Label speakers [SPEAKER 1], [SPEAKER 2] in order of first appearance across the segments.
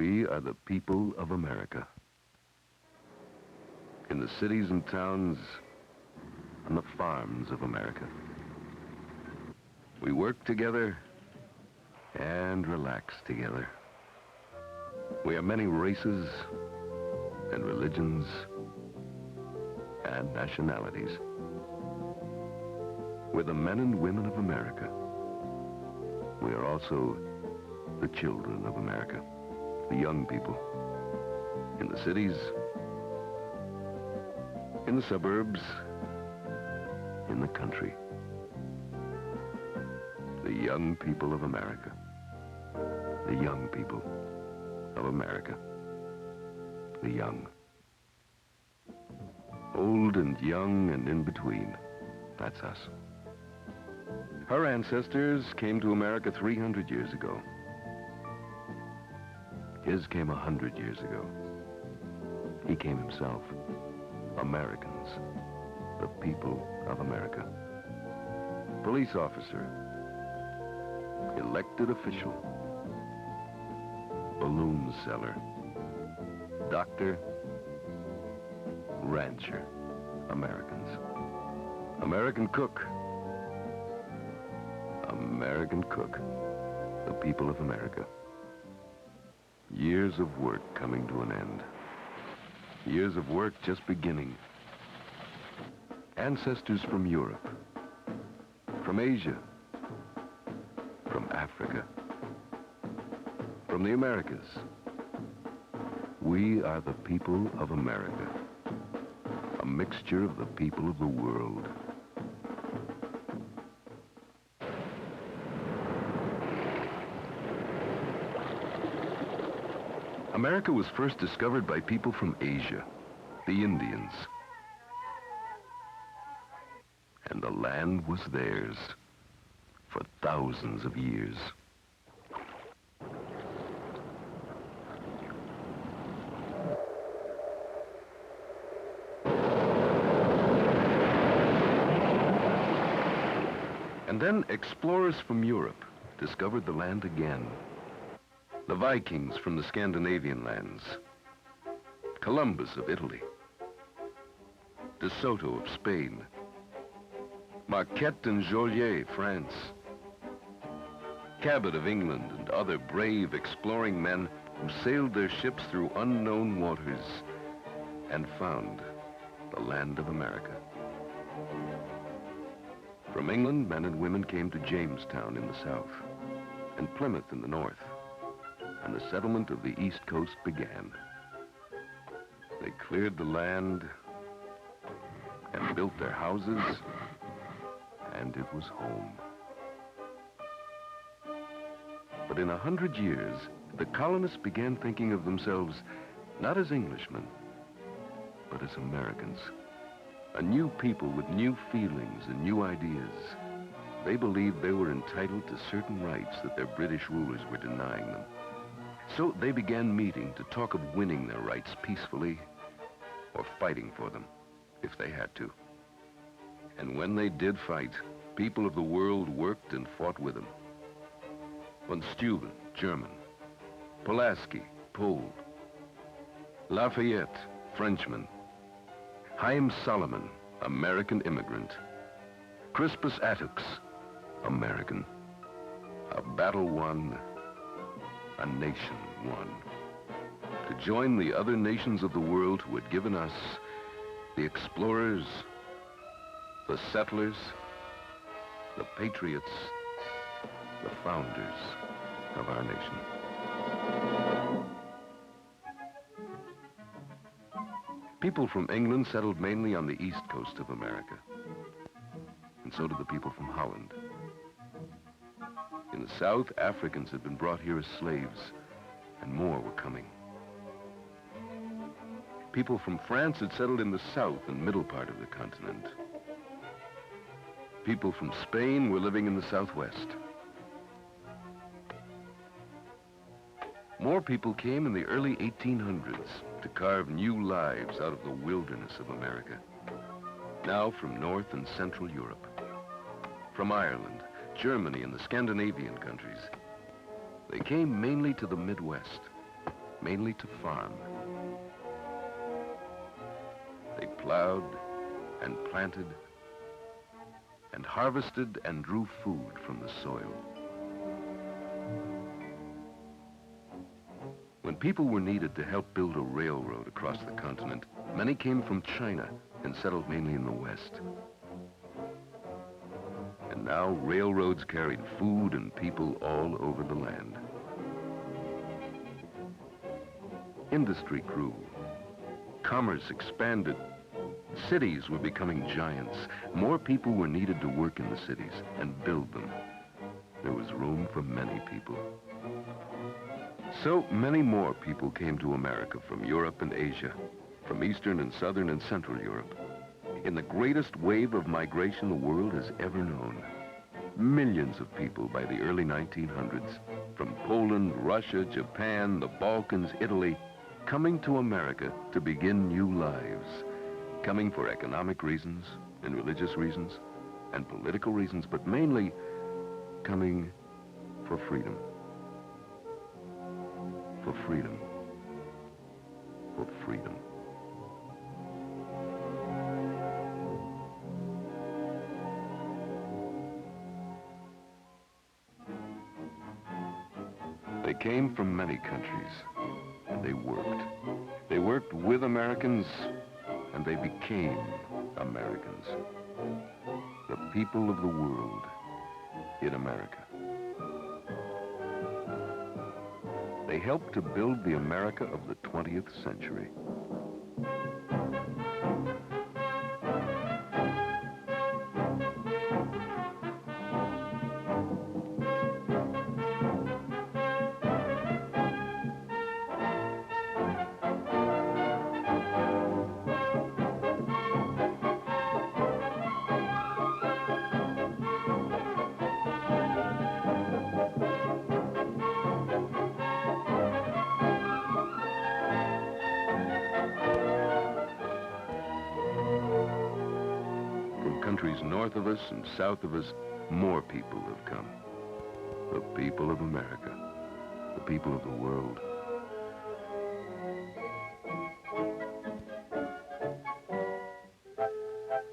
[SPEAKER 1] We are the people of America. In the cities and towns, on the farms of America. We work together and relax together. We are many races and religions and nationalities. We're the men and women of America. We are also the children of America, the young people, in the cities, in the suburbs, in the country. The young people of America. The young people of America. The young. Old and young and in between. That's us. Her ancestors came to America 300 years ago. His came 100 years ago. He came himself. Americans. The people of America. Police officer. Elected official. Balloon seller. Doctor. Rancher. Americans. American cook. American cook. The people of America. Years of work coming to an end. Years of work just beginning. Ancestors from Europe. From Asia. From Africa. From the Americas. We are the people of America. A mixture of the people of the world. America was first discovered by people from Asia, the Indians. And the land was theirs for thousands of years. And then explorers from Europe discovered the land again. The Vikings from the Scandinavian lands. Columbus of Italy. De Soto of Spain. Marquette and Joliet, France. Cabot of England and other brave exploring men who sailed their ships through unknown waters and found the land of America. From England, men and women came to Jamestown in the south and Plymouth in the north, and the settlement of the East Coast began. They cleared the land and built their houses, and it was home. But in 100 years, the colonists began thinking of themselves not as Englishmen, but as Americans. A new people with new feelings and new ideas. They believed they were entitled to certain rights that their British rulers were denying them. So they began meeting to talk of winning their rights peacefully or fighting for them if they had to. And when they did fight, people of the world worked and fought with them. Von Steuben, German. Pulaski, Pole. Lafayette, Frenchman. Haym Salomon, American immigrant. Crispus Attucks, American. A battle won, a nation won. To join the other nations of the world who had given us the explorers, the settlers, the patriots, the founders of our nation. People from England settled mainly on the east coast of America. And so did the people from Holland. In the south, Africans had been brought here as slaves, and more were coming. People from France had settled in the south and middle part of the continent. People from Spain were living in the southwest. More people came in the early 1800s to carve new lives out of the wilderness of America. Now from North and Central Europe, from Ireland, Germany, and the Scandinavian countries. They came mainly to the Midwest, mainly to farm. They plowed and planted and harvested and drew food from the soil. When people were needed to help build a railroad across the continent, many came from China and settled mainly in the West. And now railroads carried food and people all over the land. Industry grew. Commerce expanded. Cities were becoming giants. More people were needed to work in the cities and build them. There was room for many people. So many more people came to America from Europe and Asia, from Eastern and Southern and Central Europe, in the greatest wave of migration the world has ever known. Millions of people by the early 1900s, from Poland, Russia, Japan, the Balkans, Italy, coming to America to begin new lives, coming for economic reasons and religious reasons and political reasons, but mainly coming for freedom. For freedom. For freedom. They came from many countries, and they worked. They worked with Americans, and they became Americans. The people of the world in America. They helped to build the America of the 20th century. Countries north of us and south of us, more people have come. The people of America, the people of the world.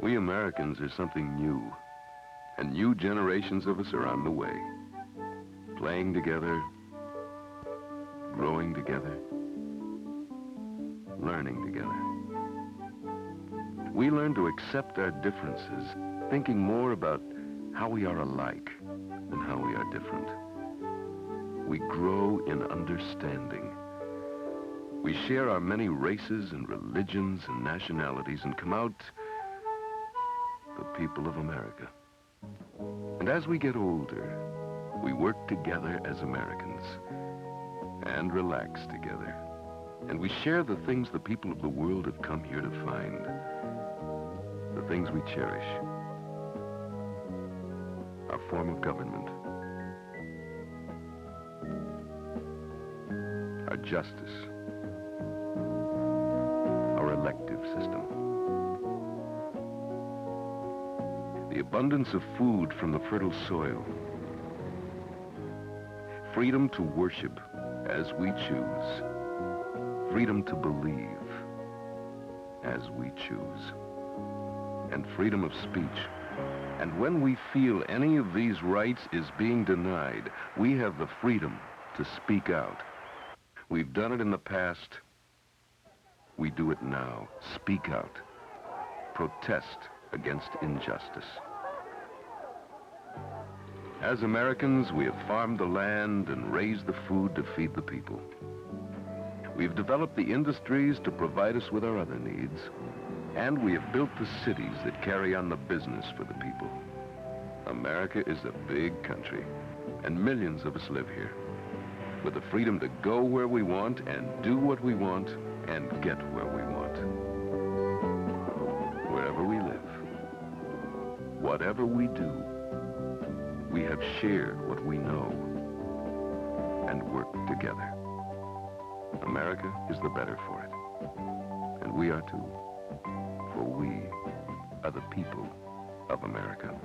[SPEAKER 1] We Americans are something new, and new generations of us are on the way, playing together, growing together, learning together. We learn to accept our differences, thinking more about how we are alike than how we are different. We grow in understanding. We share our many races and religions and nationalities and come out the people of America. And as we get older, we work together as Americans and relax together. And we share the things the people of the world have come here to find. The things we cherish. Our form of government. Our justice. Our elective system. The abundance of food from the fertile soil. Freedom to worship as we choose. Freedom to believe as we choose. And freedom of speech. And when we feel any of these rights is being denied, we have the freedom to speak out. We've done it in the past. We do it now. Speak out. Protest against injustice. As Americans, we have farmed the land and raised the food to feed the people. We've developed the industries to provide us with our other needs. And we have built the cities that carry on the business for the people. America is a big country, and millions of us live here, with the freedom to go where we want and do what we want and get where we want. Wherever we live, whatever we do, we have shared what we know and worked together. America is the better for it, and we are too. For we are the people of America.